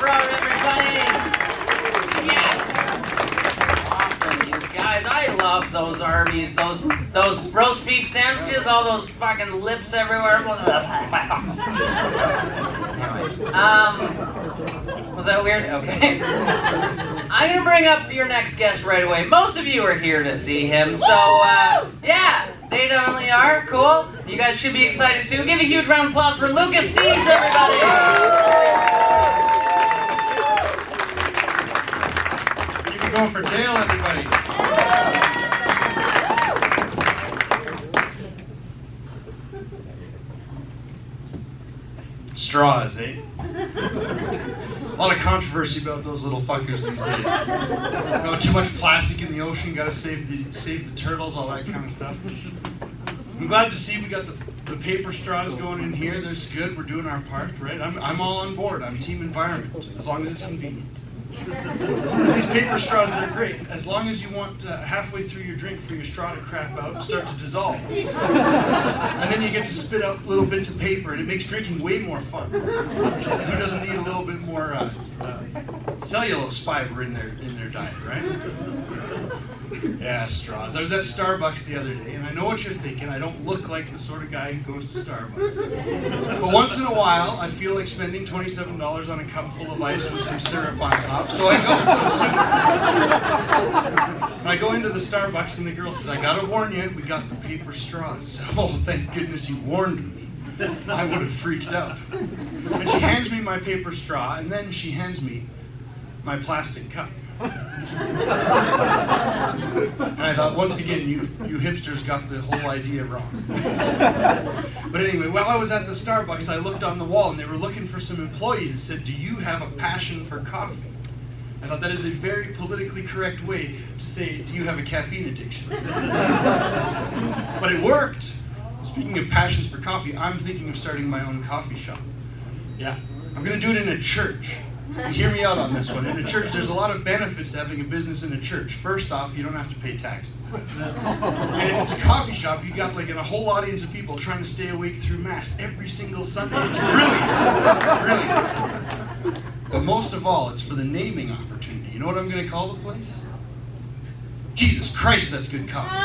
crowd, everybody. Yes. Awesome, you guys. I love those Arby's, those roast beef sandwiches, all those fucking lips everywhere. Was that weird? Okay. I'm gonna bring up your next guest right away. Most of you are here to see him, so yeah, they definitely are. Cool. You guys should be excited too. Give a huge round of applause for Lucas Steves, everybody. Keep it going for Dale, everybody. Straws, eh? A lot of controversy about those little fuckers these days. You know, too much plastic in the ocean, gotta save the turtles, all that kind of stuff. I'm glad to see we got the paper straws going in here. That's good, we're doing our part, right? I'm all on board, I'm team environment, as long as it's convenient. These paper straws, they're great. As long as you want halfway through your drink for your straw to crap out and start to dissolve. And then you get to spit out little bits of paper and it makes drinking way more fun. Who doesn't need a little bit more cellulose fiber in their diet, right? Yeah, straws. I was at Starbucks the other day and I know what you're thinking. I don't look like the sort of guy who goes to Starbucks. But once in a while, I feel like spending $27 on a cup full of ice with some syrup on top, so I go. It's so simple. When I go into the Starbucks and the girl says, I gotta warn you, we got the paper straws. I said, oh, thank goodness you warned me. I would have freaked out. And she hands me my paper straw, and then she hands me my plastic cup. And I thought, once again, you hipsters got the whole idea wrong. But anyway, while I was at the Starbucks, I looked on the wall and they were looking for some employees that said, do you have a passion for coffee? I thought that is a very politically correct way to say, do you have a caffeine addiction? But it worked. Speaking of passions for coffee, I'm thinking of starting my own coffee shop. Yeah, I'm gonna do it in a church. And hear me out on this one. In a church, there's a lot of benefits to having a business in a church. First off, you don't have to pay taxes. And if it's a coffee shop, you got like a whole audience of people trying to stay awake through Mass every single Sunday. It's brilliant. Brilliant. But most of all, it's for the naming opportunity. You know what I'm going to call the place? Jesus Christ, that's good coffee.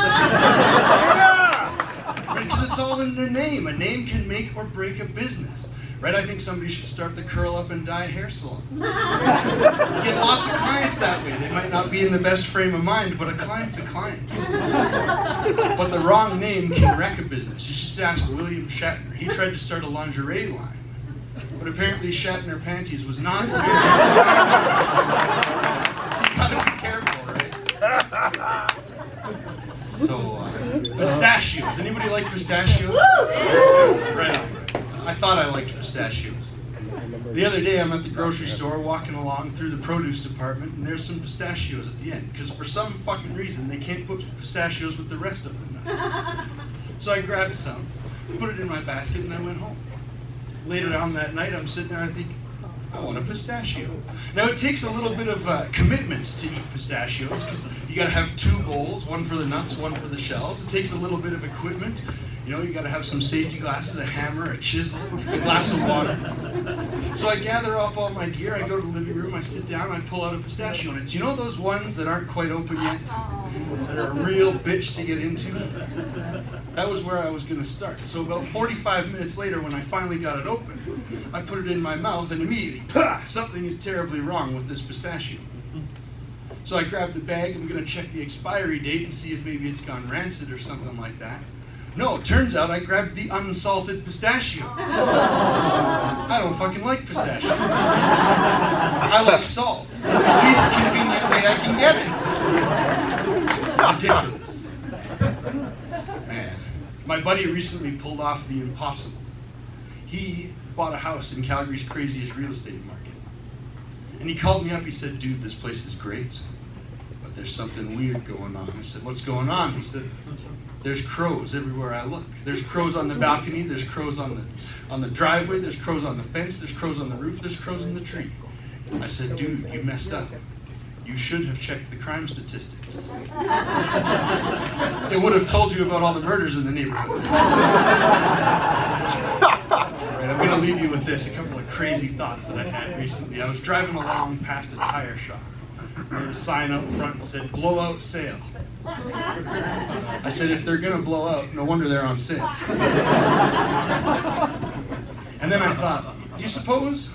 Because it's all in their name. A name can make or break a business. Right? I think somebody should start the curl up and dye hair salon. You get lots of clients that way. They might not be in the best frame of mind, but a client's a client. But the wrong name can wreck a business. You should just ask William Shatner. He tried to start a lingerie line, but apparently Shatner Panties was not very You gotta be careful, right? So, pistachios. Anybody like pistachios? Right on. I thought I liked pistachios. The other day I'm at the grocery store walking along through the produce department and there's some pistachios at the end because for some fucking reason they can't put pistachios with the rest of the nuts. So I grabbed some, put it in my basket and I went home. Later on that night I'm sitting there and I think, I want a pistachio. Now it takes a little bit of commitment to eat pistachios because you gotta have 2 bowls, one for the nuts, one for the shells. It takes a little bit of equipment. You know, you gotta have some safety glasses, a hammer, a chisel, a glass of water. So I gather up all my gear, I go to the living room, I sit down, I pull out a pistachio and it's, you know those ones that aren't quite open yet? That are a real bitch to get into? That was where I was gonna start. So about 45 minutes later when I finally got it open, I put it in my mouth and immediately, something is terribly wrong with this pistachio. So I grabbed the bag, I'm gonna check the expiry date and see if maybe it's gone rancid or something like that. No, it turns out I grabbed the unsalted pistachios. I don't fucking like pistachios. I like salt. The least convenient way I can get it. Ridiculous. Man, my buddy recently pulled off the impossible. He bought a house in Calgary's craziest real estate market. And he called me up, he said, dude, this place is great, but there's something weird going on. I said, what's going on? He said, there's crows everywhere I look. There's crows on the balcony, there's crows on the driveway, there's crows on the fence, there's crows on the roof, there's crows in the tree. I said, dude, you messed up. You should have checked the crime statistics. It would have told you about all the murders in the neighborhood. Right, I'm gonna leave you with this, a couple of crazy thoughts that I had recently. I was driving along past a tire shop. There was a sign up front that said, "Blowout sale." I said, if they're gonna blow out, no wonder they're on sale. And then I thought, do you suppose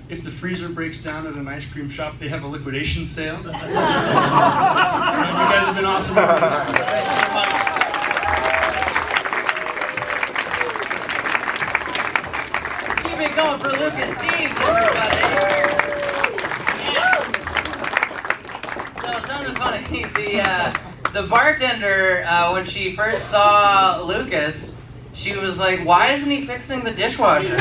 if the freezer breaks down at an ice cream shop, they have a liquidation sale? You guys have been awesome. Thank you so much. Keep it going for Lucas Steves, everybody. Yes. So something funny. The bartender, when she first saw Lucas, she was like, "Why isn't he fixing the dishwasher?"